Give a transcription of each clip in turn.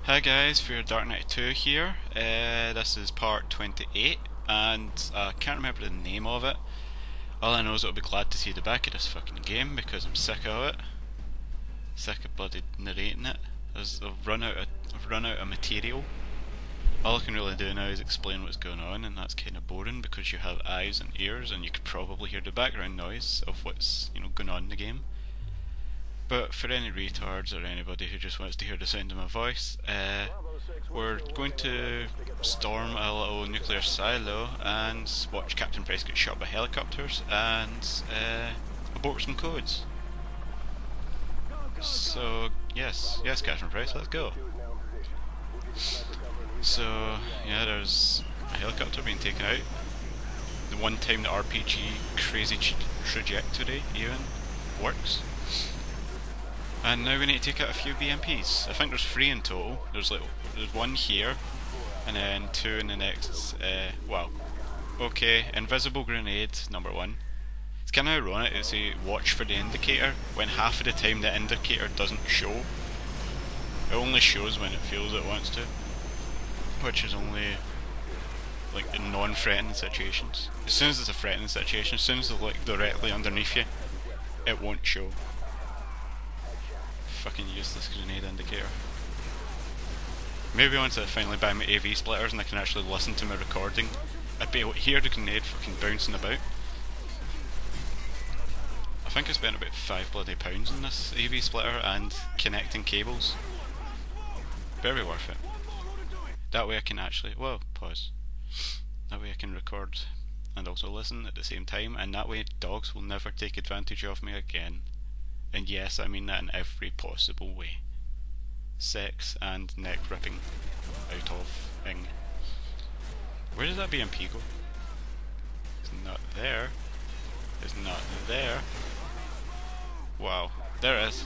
Hi guys, for Dark Knight 2 here. This is part 28 and I can't remember the name of it. All I know is I'll be glad to see the back of this fucking game because I'm sick of it. Sick of bloody narrating it. I've run out of material. All I can really do now is explain what's going on, and that's kind of boring because you have eyes and ears and you could probably hear the background noise of what's going on in the game. But for any retards or anybody who just wants to hear the sound of my voice, we're going to storm a little nuclear silo and watch Captain Price get shot by helicopters and abort some codes. So yes, Captain Price, let's go. So yeah, there's a helicopter being taken out. The one time the RPG crazy trajectory even works. And now we need to take out a few BMPs. I think there's 3 in total. There's one here, and then 2 in the next. Okay, invisible grenade number 1. It's kind of ironic to say watch for the indicator when half of the time the indicator doesn't show. It only shows when it feels it wants to, which is only like in non-threatening situations. As soon as it's a threatening situation, as soon as it's like directly underneath you, it won't show. Fucking useless grenade indicator. Maybe once I finally buy my AV splitters and I can actually listen to my recording, I'd be able to hear the grenade fucking bouncing about. I think I spent about £5 bloody on this AV splitter and connecting cables. Very worth it. That way I can actually, pause. That way I can record and also listen at the same time, and that way dogs will never take advantage of me again. And yes, I mean that in every possible way. Sex and neck ripping out of ing. Where does that BMP go? It's not there. It's not there. Wow, there it is.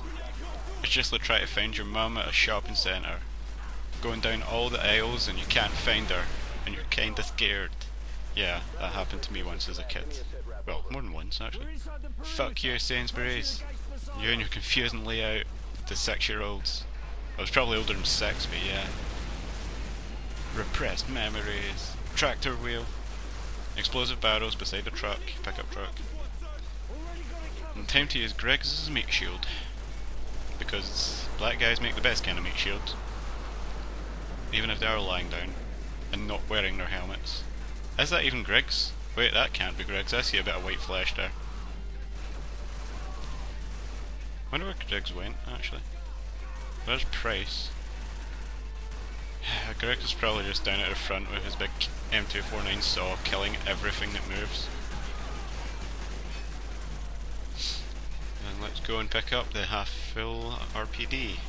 It's just like trying to find your mum at a shopping centre. Going down all the aisles and you can't find her, and you're kinda scared. Yeah, that happened to me once as a kid. Well, more than once actually. Fuck you, Sainsbury's. You and your confusing layout to 6-year-olds. I was probably older than 6, but yeah. Repressed memories. Tractor wheel. Explosive barrels beside the truck. Pickup truck. And time to use Greg's meat shield. Because black guys make the best kind of meat shield. Even if they are lying down and not wearing their helmets. Is that even Griggs? Wait, that can't be Griggs. I see a bit of white flesh there. I wonder where Griggs went, actually. There's Price. Griggs is probably just down at the front with his big M249 saw, killing everything that moves. And let's go and pick up the half-full RPD.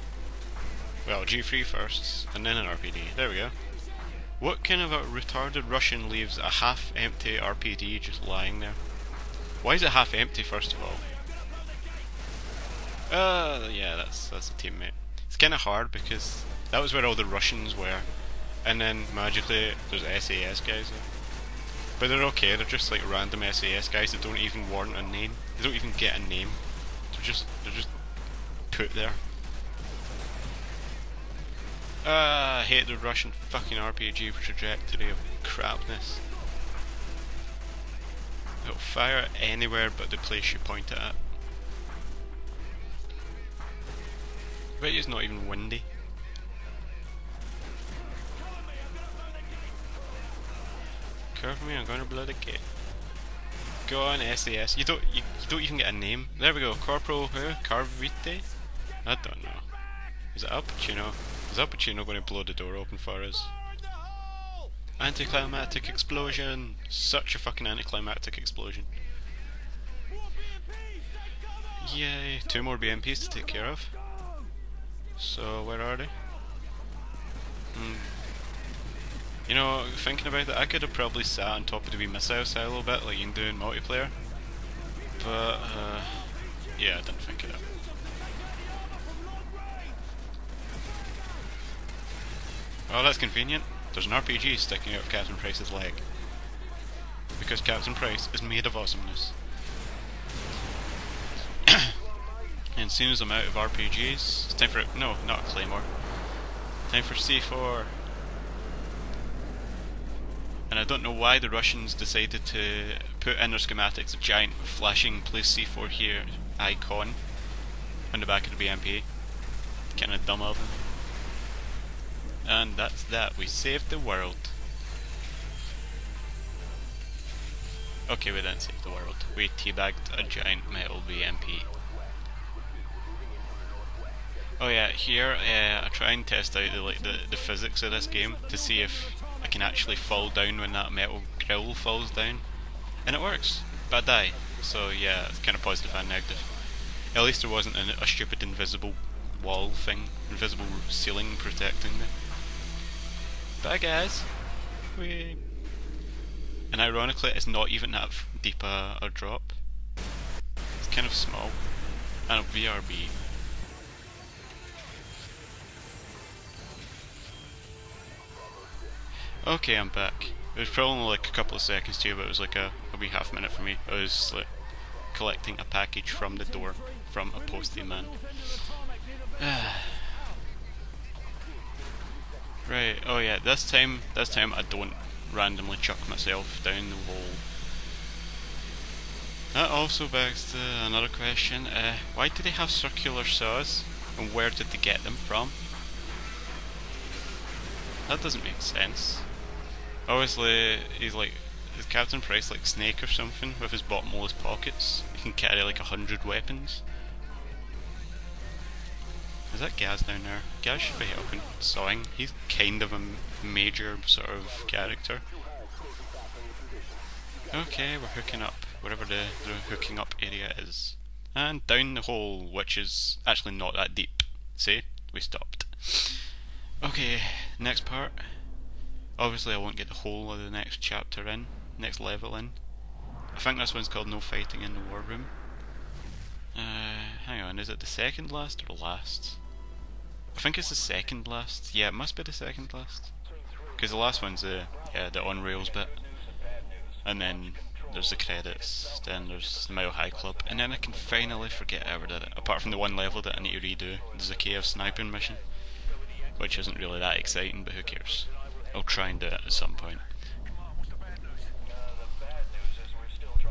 Well, G3 first, and then an RPD. There we go. What kind of a retarded Russian leaves a half-empty RPD just lying there? Why is it half-empty, first of all? Yeah, that's a teammate. It's kind of hard because that was where all the Russians were, and then magically there's SAS guys there. But they're okay, they're just like random SAS guys that don't even warrant a name. They don't even get a name. They're just put there. I hate the Russian fucking RPG trajectory of crapness. It'll fire anywhere but the place you point it at. I bet it's not even windy. Cover me, I'm gonna blow the gate. Go on, SAS. You don't even get a name. There we go. Corporal who? Carvite? I don't know. Is it Al Pacino? Is Al Pacino going to blow the door open for us? Anticlimactic explosion! Such a fucking anticlimactic explosion. Yay! 2 more BMPs to take care of. So, where are they? You know, thinking about it, I could have probably sat on top of the wee missile silo a little bit, like you can do in multiplayer. But, yeah, I didn't think of that. Oh, that's convenient. There's an RPG sticking out of Captain Price's leg. Because Captain Price is made of awesomeness. And as soon as I'm out of RPGs, it's time for no, not a claymore. Time for C4. And I don't know why the Russians decided to put in their schematics a giant flashing place C4 here icon on the back of the BMP. Kinda dumb of them. And that's that, we saved the world. Okay, we didn't save the world. We teabagged a giant metal BMP. Oh yeah, here I try and test out the physics of this game to see if I can actually fall down when that metal grill falls down. And it works, but I die. So yeah, it's kind of positive and negative. At least there wasn't a stupid invisible wall thing, invisible ceiling protecting me. Bye guys! Whee! And ironically, it's not even that deep a drop. It's kind of small. And a VRB. Okay, I'm back. It was probably only like a couple of seconds to you, but it was like a wee half minute for me. I was like collecting a package from the door from a postie man. Right, oh yeah, this time I don't randomly chuck myself down the hole. That also begs to another question, why do they have circular saws, and where did they get them from? That doesn't make sense. Obviously, is Captain Price like Snake or something, with his bottomless pockets? He can carry like 100 weapons. Is that Gaz down there? Gaz should be helping sawing. He's kind of a major sort of character. Okay, we're hooking up, whatever the hooking up area is. And down the hole, which is actually not that deep. See? We stopped. Okay, next part. Obviously I won't get the whole of the next chapter in, next level in. I think this one's called No Fighting in the War Room. Hang on, is it the second last or the last? I think it's the second last. Yeah, it must be the second last. Because the last one's the on rails bit. And then there's the credits, then there's the Mile High Club, and then I can finally forget I ever did it. Apart from the one level that I need to redo, the Zakhaev sniping mission. Which isn't really that exciting, but who cares. I'll try and do it at some point.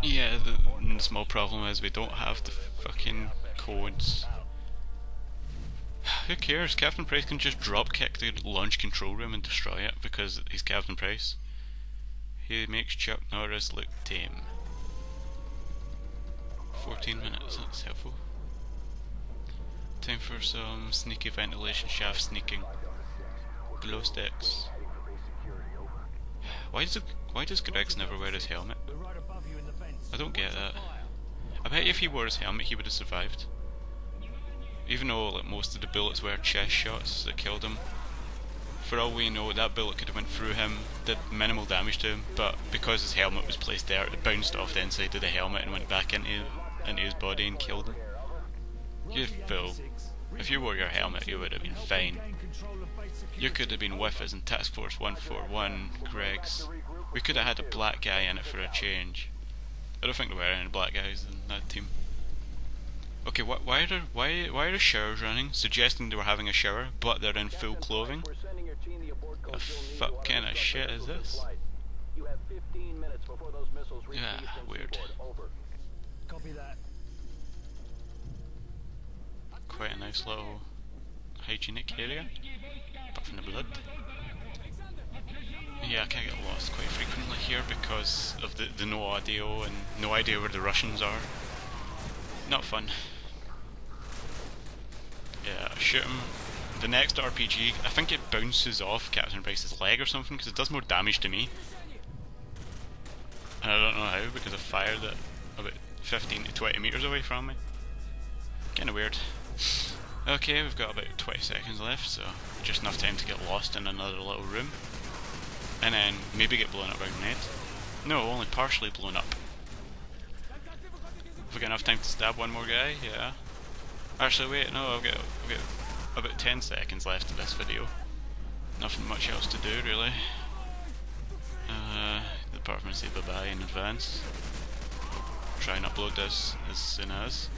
Yeah, the small problem is we don't have the fucking codes. Who cares? Captain Price can just drop kick the launch control room and destroy it because he's Captain Price. He makes Chuck Norris look tame. 14 minutes, that's helpful. Time for some sneaky ventilation shaft sneaking. Glow sticks. Why does Greggs never wear his helmet? I don't get that. I bet if he wore his helmet he would have survived. Even though like most of the bullets were chest shots that killed him. For all we know, that bullet could have went through him, did minimal damage to him, but because his helmet was placed there, it bounced off the inside of the helmet and went back into his body and killed him. You fool. If you wore your helmet, you would have been fine. You could have been with us in Task Force 141, Greggs. We could have had a black guy in it for a change. I don't think there were any black guys in that team. Okay, why are the showers running, suggesting they were having a shower, but they're in full clothing? The fuck kind of shit is this? Yeah, weird. Quite a nice little hygienic area, apart from the blood. Yeah, I can get lost quite frequently here because of the no audio and no idea where the Russians are. Not fun. Yeah, shoot him. The next RPG, I think it bounces off Captain Price's leg or something because it does more damage to me. And I don't know how because I fired it about 15 to 20 meters away from me. Kinda weird. Okay, we've got about 20 seconds left, so just enough time to get lost in another little room. And then maybe get blown up by a grenade. No, only partially blown up. Have we got enough time to stab one more guy? Yeah. Actually, wait, no, I've got about 10 seconds left of this video. Nothing much else to do, really. Apart from say bye-bye in advance. Try and upload this as soon as.